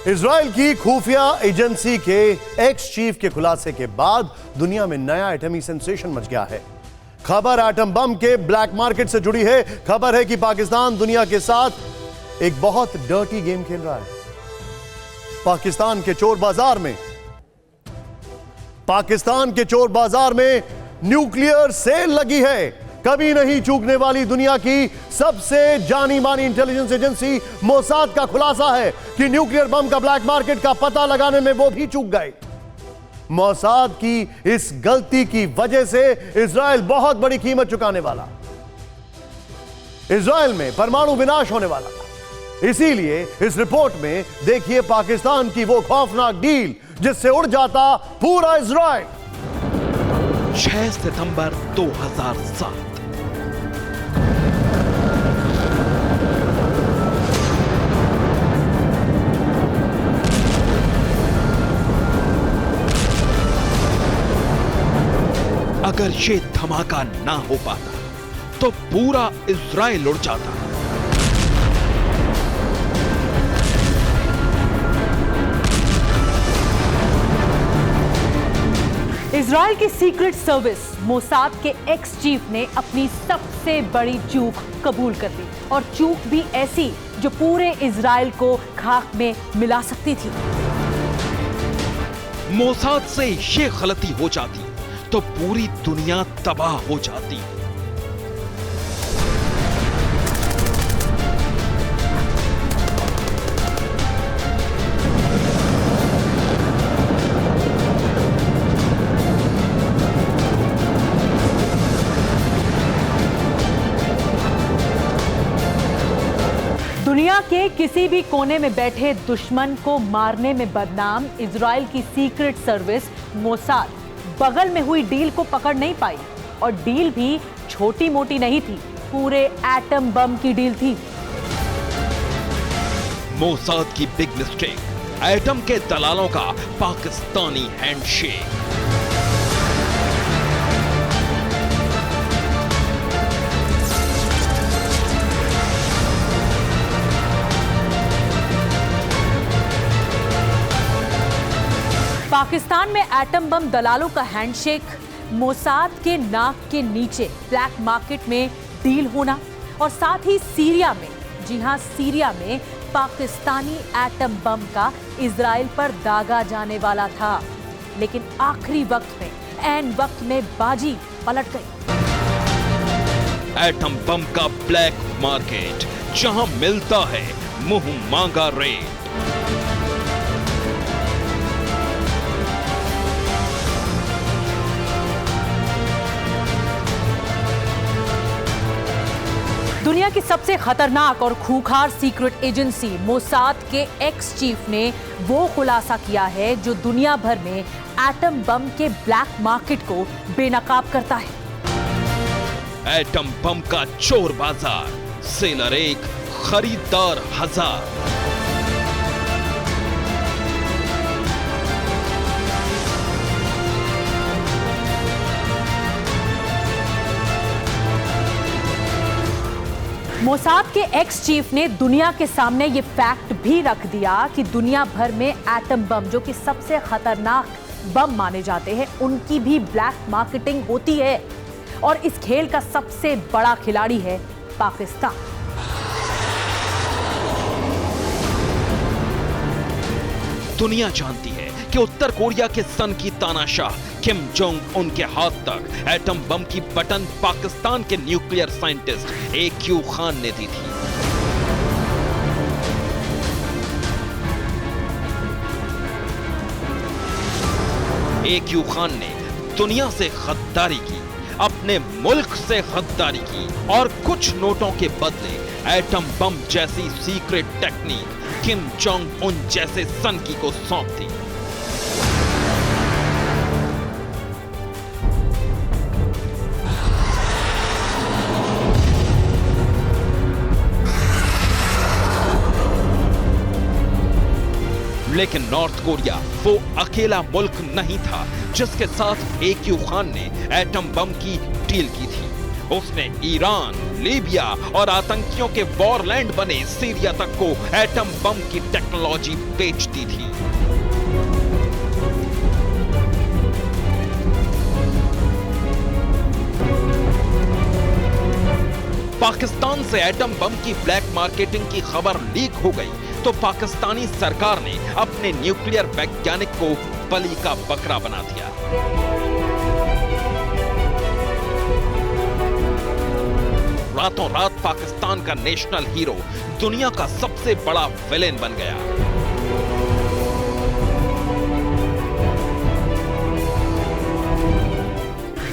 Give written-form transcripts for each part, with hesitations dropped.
Israel की खुफिया agency के एक्स चीफ के खुलासे के बाद दुनिया में नया एटमी सेंसेशन मच गया है। खबर एटम बम के ब्लैक मार्केट से जुड़ी है। खबर है कि पाकिस्तान दुनिया के साथ एक बहुत डर्टी गेम खेल रहा है। पाकिस्तान के चोर बाजार में न्यूक्लियर सेल लगी है। कभी नहीं चूकने वाली दुनिया की सबसे जानी मानी इंटेलिजेंस एजेंसी मोसाद का खुलासा है कि न्यूक्लियर बम का ब्लैक मार्केट का पता लगाने में वो भी चूक गए। मोसाद की इस गलती की वजह से इजराइल बहुत बड़ी कीमत चुकाने वाला, इजराइल में परमाणु विनाश होने वाला। इसीलिए इस रिपोर्ट में देखिए पाकिस्तान की वो खौफनाक डील जिससे उड़ जाता पूरा इजराइल। 6 सितंबर 2007। अगर ये धमाका ना हो पाता तो पूरा इजराइल उड़ जाता। इजराइल की सीक्रेट सर्विस मोसाद के एक्स चीफ ने अपनी सबसे बड़ी चूक कबूल कर ली, और चूक भी ऐसी जो पूरे इजराइल को खाक में मिला सकती थी। मोसाद से ये गलती हो जाती तो पूरी दुनिया तबाह हो जाती। दुनिया के किसी भी कोने में बैठे दुश्मन को मारने में बदनाम इजराइल की सीक्रेट सर्विस मोसाद बगल में हुई डील को पकड़ नहीं पाई, और डील भी छोटी मोटी नहीं थी, पूरे एटम बम की डील थी। मोसाद की बिग मिस्टेक, एटम के दलालों का पाकिस्तानी हैंडशेक। पाकिस्तान में एटम बम दलालों का हैंडशेक, मोसाद के नाक के नीचे ब्लैक मार्केट में डील होना, और साथ ही सीरिया में, जी हां सीरिया में पाकिस्तानी एटम बम का इजराइल पर दागा जाने वाला था। लेकिन आखिरी वक्त में, ऐन वक्त में बाजी पलट गई। एटम बम का ब्लैक मार्केट, जहां मिलता है मुंह मांगा रेट। दुनिया की सबसे खतरनाक और खूंखार सीक्रेट एजेंसी मोसाद के एक्स चीफ ने वो खुलासा किया है जो दुनिया भर में एटम बम के ब्लैक मार्केट को बेनकाब करता है। एटम बम का चोर बाजार, सेलर 1, खरीदार 1000। मोसाद के एक्स चीफ ने दुनिया के सामने ये फैक्ट भी रख दिया कि दुनिया भर में एटम बम, जो कि सबसे खतरनाक बम माने जाते हैं, उनकी भी ब्लैक मार्केटिंग होती है, और इस खेल का सबसे बड़ा खिलाड़ी है पाकिस्तान। दुनिया जानती है कि उत्तर कोरिया के सन की तानाशाह किम जोंग उन के हाथ तक एटम बम की बटन पाकिस्तान के न्यूक्लियर साइंटिस्ट AQ खान ने दी थी। AQ खान ने दुनिया से गद्दारी की, अपने मुल्क से गद्दारी की, और कुछ नोटों के बदले एटम बम जैसी secret technique Kim Jong Un जैसे सनकी को सौंप दी। लेकिन नॉर्थ कोरिया वो अकेला मुल्क नहीं था जिसके साथ AQ खान ने एटम बम की डील की थी। उसने ईरान, लीबिया और आतंकियों के वॉरलैंड बने सीरिया तक को एटम बम की टेक्नोलॉजी बेच दी थी। पाकिस्तान से एटम बम की ब्लैक मार्केटिंग की खबर लीक हो गई तो पाकिस्तानी सरकार ने अपने न्यूक्लियर वैज्ञानिक को बलि का बकरा बना दिया। रातों रात पाकिस्तान का नेशनल हीरो दुनिया का सबसे बड़ा विलेन बन गया।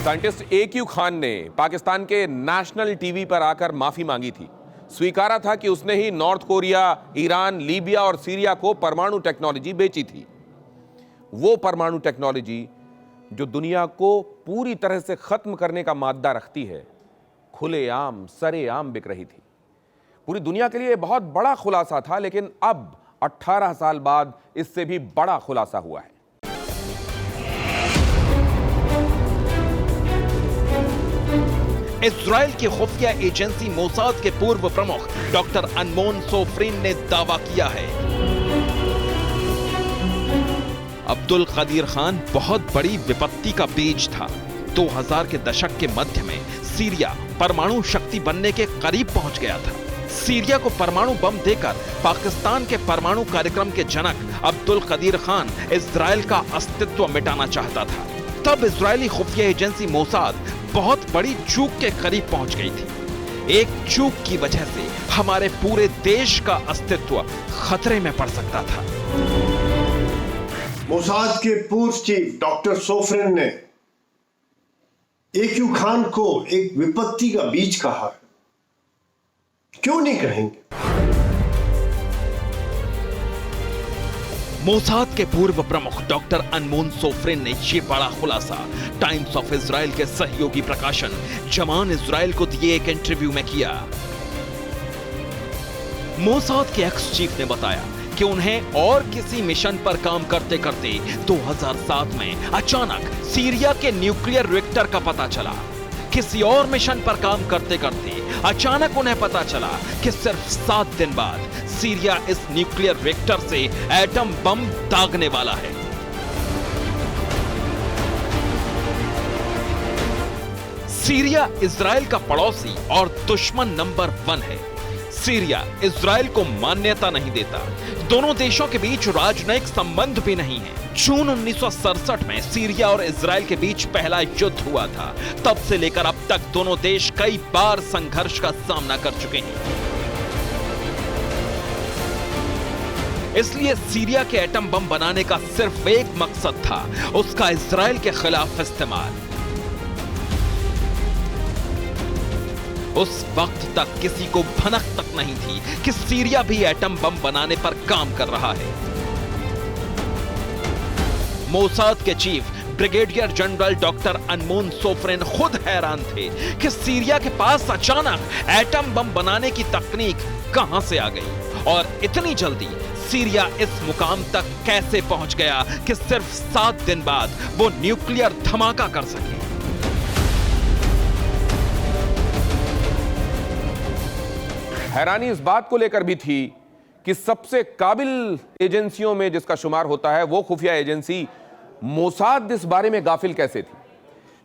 साइंटिस्ट AQ खान ने पाकिस्तान के नेशनल टीवी पर आकर माफी मांगी थी। स्वीकारा था कि उसने ही नॉर्थ कोरिया, ईरान, लीबिया और सीरिया को परमाणु टेक्नोलॉजी बेची थी। वो परमाणु टेक्नोलॉजी जो दुनिया को पूरी तरह से खत्म करने का मादा रखती है, खुलेआम सरेआम बिक रही थी। पूरी दुनिया के लिए बहुत बड़ा खुलासा था, लेकिन अब 18 साल बाद इससे भी बड़ा खुलासा हुआ है। इजराइल की खुफिया एजेंसी मोसाद के पूर्व प्रमुख डॉक्टर अनमोन सोफरिन ने दावा किया है अब्दुल कदीर खान बहुत बड़ी विपत्ति का बीज था। 2000 के दशक के मध्य में सीरिया परमाणु शक्ति बनने के करीब पहुंच गया था। सीरिया को परमाणु बम देकर पाकिस्तान के परमाणु कार्यक्रम के जनक अब्दुल कदीर खान इजराइल का अस्तित्व मिटाना चाहता था। तब इजरायली खुफिया एजेंसी मोसाद बहुत बड़ी चूक के करीब पहुंच गई थी। एक चूक की वजह से हमारे पूरे देश का अस्तित्व खतरे में पड़ सकता था। मोसाद के पूर्व चीफ डॉक्टर सोफरिन ने AQ खान को एक विपत्ति का बीज कहा। क्यों नहीं कहेंगे? मोसाद के पूर्व प्रमुख डॉक्टर अनमोन सोफरिन ने यह बड़ा खुलासा टाइम्स ऑफ इजराइल के सहयोगी प्रकाशन जमान इजराइल को दिए एक इंटरव्यू में किया। मोसाद के एक्स चीफ ने बताया कि उन्हें और किसी मिशन पर काम करते करते 2007 में अचानक सीरिया के न्यूक्लियर रिएक्टर का पता चला। किसी और मिशन पर काम करते करते अचानक उन्हें पता चला कि सिर्फ 7 दिन बाद सीरिया इस न्यूक्लियर रिएक्टर से एटम बम दागने वाला है। सीरिया इजराइल का पड़ोसी और दुश्मन नंबर 1 है। सीरिया इजराइल को मान्यता नहीं देता। दोनों देशों के बीच राजनयिक संबंध भी नहीं है। जून 1967 में सीरिया और इजराइल के बीच पहला युद्ध हुआ था। तब से लेकर अब तक दोनों देश कई बार संघर्ष का सामना कर चुके हैं। इसलिए सीरिया के एटम बम बनाने का सिर्फ एक मकसद था, उसका इजराइल के खिलाफ इस्तेमाल। उस वक्त तक किसी को भनक तक नहीं थी कि सीरिया भी एटम बम बनाने पर काम कर रहा है। मोसाद के चीफ ब्रिगेडियर जनरल डॉक्टर अनमोन सोफरिन खुद हैरान थे कि सीरिया के पास अचानक एटम बम बनाने की तकनीक कहां से आ गई और इतनी जल्दी सीरिया इस मुकाम तक कैसे पहुंच गया कि सिर्फ 7 दिन बाद वो न्यूक्लियर धमाका कर सके। हैरानी इस बात को लेकर भी थी कि सबसे काबिल एजेंसियों में जिसका शुमार होता है वो खुफिया एजेंसी मोसाद इस बारे में गाफिल कैसे थी।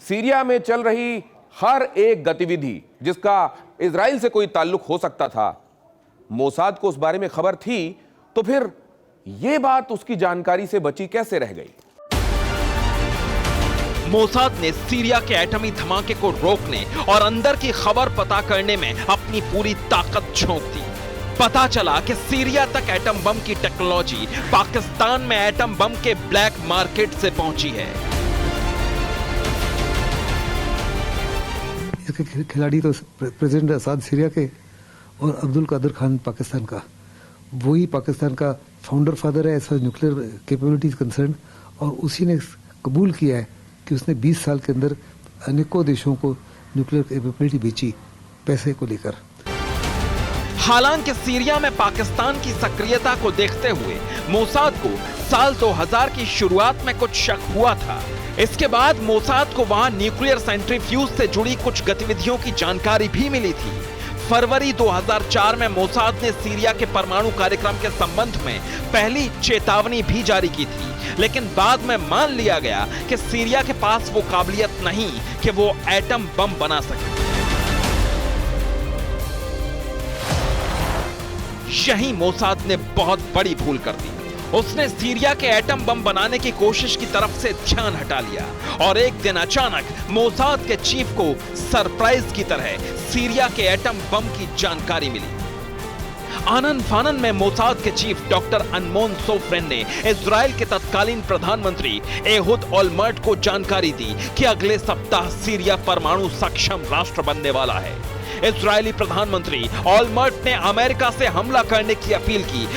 सीरिया में चल रही हर एक गतिविधि जिसका इजराइल से कोई ताल्लुक हो सकता था, मोसाद को उस बारे में खबर थी, तो फिर यह बात उसकी जानकारी से बची कैसे रह गई। मोसाद ने सीरिया के एटमी धमाके को रोकने और अंदर की खबर पता करने में अपनी पूरी ताकत झोंक दी। पता चला कि सीरिया तक एटम बम की टेक्नोलॉजी पाकिस्तान में एटम बम के ब्लैक मार्केट से पहुंची है। खिलाड़ी तो प्रेसिडेंट असाद सीरिया के और अब्दुल कादिर खान पाकिस्तान का, वही पाकिस्तान का फाउंडर फादर है as far nuclear capabilities concern, और उसी ने कबूल किया है कि उसने 20 साल के अंदर अनेकों देशों को न्यूक्लियर कैपेबिलिटी बेची पैसे को लेकर। हालांकि सीरिया में पाकिस्तान की सक्रियता को देखते हुए मोसाद को साल 2000 की शुरुआत में कुछ शक हुआ था इसके बाद मोसाद को वहां न्यूक्लियर सेंट्रीफ्यूज से जुड़ी कुछ गतिविधियों की जानकारी भी मिली थी। फरवरी 2004 में मोसाद ने सीरिया के परमाणु कार्यक्रम के संबंध में पहली चेतावनी भी जारी की थी, लेकिन बाद में मान लिया गया कि सीरिया के पास वो काबिलियत नहीं कि वो एटम बम बना सके। यही मोसाद ने बहुत बड़ी भूल कर दी। उसने सीरिया के एटम बम बनाने की कोशिश की तरफ से ध्यान हटा लिया और एक दिन अचानक मोसाद के चीफ को सरप्राइज की तरह सीरिया के एटम बम की जानकारी मिली। आनन फानन में मोसाद के चीफ डॉक्टर अनमोन सोफरेन ने इजराइल के तत्कालीन प्रधानमंत्री एहुद ओलमर्ट को जानकारी दी कि अगले सप्ताह सीरिया परमाणु सक्षम राष्ट्र बनने वाला है। इजरायली प्रधानमंत्री ओलमर्ट ने अमेरिका से हमला करने की अपील की,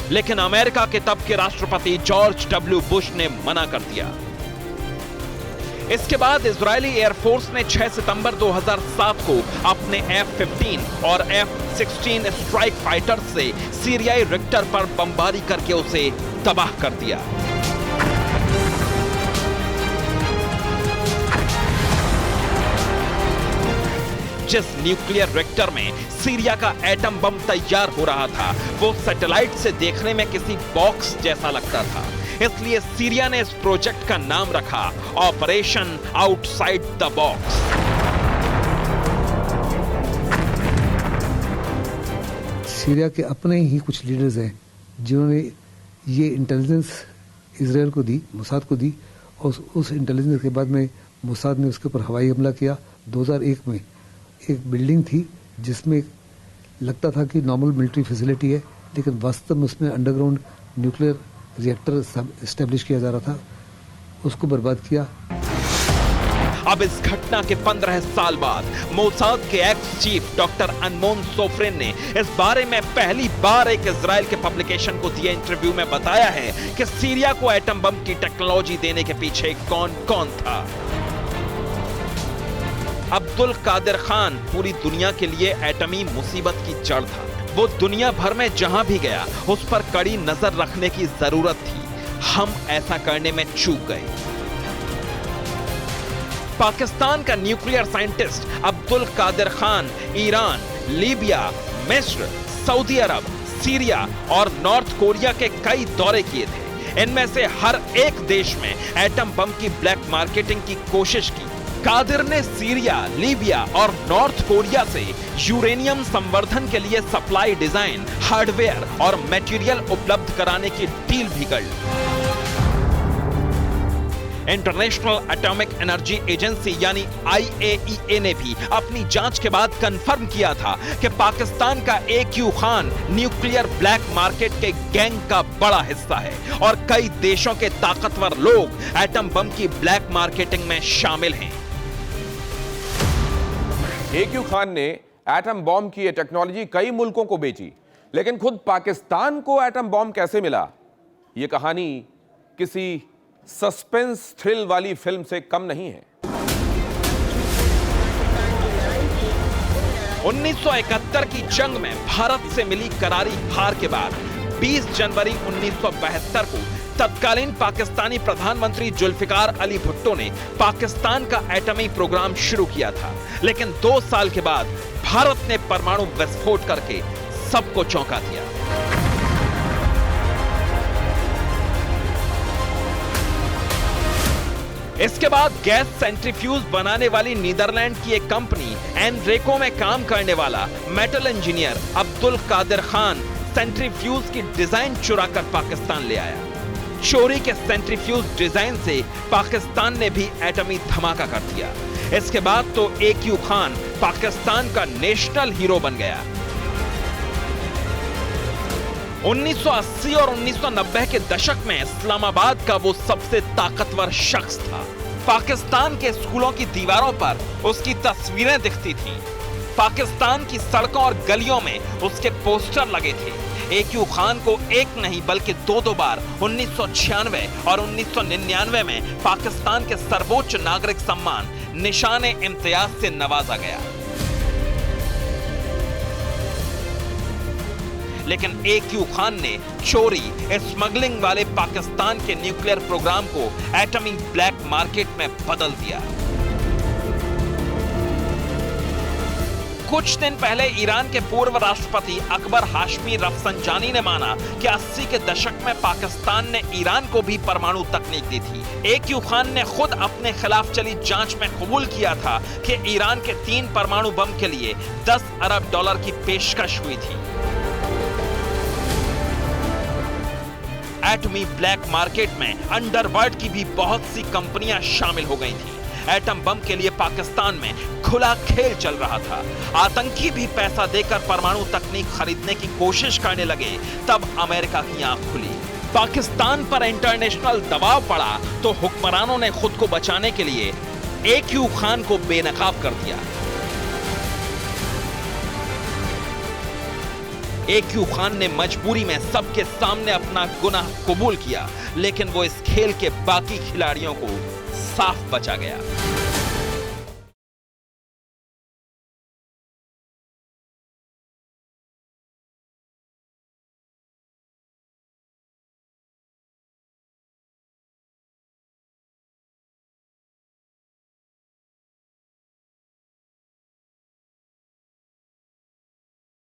लेकिन अमेरिका के तब के राष्ट्रपति जॉर्ज डब्ल्यू बुश ने मना कर दिया। इसके बाद इजरायली एयरफोर्स ने 6 सितंबर 2007 को अपने F-15 और F-16 स्ट्राइक फाइटर से सीरियाई रिक्टर पर बमबारी करके उसे तबाह कर दिया। जिस न्यूक्लियर रिएक्टर में सीरिया का एटम बम तैयार हो रहा था, वो सैटेलाइट से देखने में किसी बॉक्स जैसा लगता था। इसलिए सीरिया ने इस प्रोजेक्ट का नाम रखा operation outside the box. Syria के अपने ही कुछ लीडर्स हैं जिन्होंने ये इंटेलिजेंस इजराइल को दी, मोसाद को दी, और उस इंटेलिजेंस के बाद में मोसाद ने उसके ऊपर हवाई हमला किया। 2001 में एक बिल्डिंग थी जिसमें लगता था कि नॉर्मल मिलिट्री फैसिलिटी है, लेकिन वास्तव में उसमें अंडरग्राउंड न्यूक्लियर रिएक्टर एस्टेब्लिश किया जा रहा था, उसको बर्बाद किया। अब इस घटना के 15 साल बाद मोसाद के एक्स चीफ डॉक्टर अनमोन सोफरेन ने इस बारे में पहली बार एक इजराइल के पब्लिकेशन को दिए इंटरव्यू में बताया है कि सीरिया को एटम बम की टेक्नोलॉजी देने के पीछे कौन कौन था। अब्दुल कादिर खान पूरी दुनिया के लिए एटमी मुसीबत की जड़ था। वो दुनिया भर में जहां भी गया उस पर कड़ी नजर रखने की जरूरत थी। हम ऐसा करने में चूक गए। पाकिस्तान का nuclear scientist Abdul Qadeer Khan Iran, Libya, मिस्र, सऊदी अरब, सीरिया और नॉर्थ कोरिया के कई दौरे किए थे। इनमें से हर एक देश में एटम बम की ब्लैक मार्केटिंग की कोशिश की। कादिर ने सीरिया, लीबिया और नॉर्थ कोरिया से यूरेनियम संवर्धन के लिए सप्लाई डिजाइन, हार्डवेयर और मटेरियल उपलब्ध कराने की डील भी कर ली। इंटरनेशनल एटॉमिक एनर्जी एजेंसी यानी IAEA ने भी अपनी जांच के बाद कंफर्म किया था कि पाकिस्तान का AQ Khan nuclear black market के गैंग का बड़ा हिस्सा है और कई देशों के ताकतवर लोग एटम बम की ब्लैक मार्केटिंग में शामिल हैं। AQ खान ने एटम बॉम्ब की यह टेक्नोलॉजी कई मुल्कों को बेची, लेकिन खुद पाकिस्तान को एटम बॉम्ब कैसे मिला, यह कहानी किसी सस्पेंस थ्रिल वाली फिल्म से कम नहीं है। 1971 की जंग में भारत से मिली करारी हार के बाद 20 जनवरी 1972 को तत्कालीन पाकिस्तानी प्रधानमंत्री जुल्फिकार अली भुट्टो ने पाकिस्तान का एटमी प्रोग्राम शुरू किया था, लेकिन 2 साल के बाद भारत ने परमाणु विस्फोट करके सबको चौंका दिया। इसके बाद गैस सेंट्रीफ्यूज बनाने वाली नीदरलैंड की एक कंपनी एनरेको में काम करने वाला metal engineer Abdul Qadeer Khan centrifuge की डिजाइन चुराकर पाकिस्तान ले आया। चोरी के सेंट्रीफ्यूज डिजाइन से पाकिस्तान ने भी एटमी धमाका कर दिया। इसके बाद तो AQ खान पाकिस्तान का नेशनल हीरो बन गया। 1980 और 1990 के दशक में इस्लामाबाद का वो सबसे ताकतवर शख्स था। पाकिस्तान के स्कूलों की दीवारों पर उसकी तस्वीरें दिखती थीं। पाकिस्तान की सड़कों और गलियों में उसके पोस्टर लगे थे। AQ खान को एक नहीं बल्कि 2 बार 1996 और 1999 में पाकिस्तान के सर्वोच्च नागरिक सम्मान निशान-ए-इम्तियाज से नवाजा गया। लेकिन AQ खान ने चोरी स्मगलिंग वाले पाकिस्तान के न्यूक्लियर प्रोग्राम को एटमी ब्लैक मार्केट में बदल दिया। कुछ दिन पहले ईरान के पूर्व राष्ट्रपति अकबर हाशमी रफसंजानी ने माना कि 80 के दशक में पाकिस्तान ने ईरान को भी परमाणु तकनीक दी थी। AQ खान ने खुद अपने खिलाफ चली जांच में कबूल किया था कि ईरान के 3 परमाणु बम के लिए $10 अरब की पेशकश हुई थी। एटमी ब्लैक मार्केट में अंडरवर्ल्ड की भी बहुत सी कंपनियां शामिल हो गई थी। एटम बम के लिए पाकिस्तान में खुला खेल चल रहा था। आतंकी भी पैसा देकर परमाणु तकनीक खरीदने की कोशिश करने लगे। तब अमेरिका की आंख खुली। पाकिस्तान पर इंटरनेशनल दबाव पड़ा तो हुक्मरानों ने खुद को बचाने के लिए AQ खान को बेनकाब कर दिया। AQ खान ने मजबूरी में सबके सामने अपना गुनाह कबूल किया, लेकिन वो इस खेल के बाकी खिलाड़ियों को साफ बचा गया।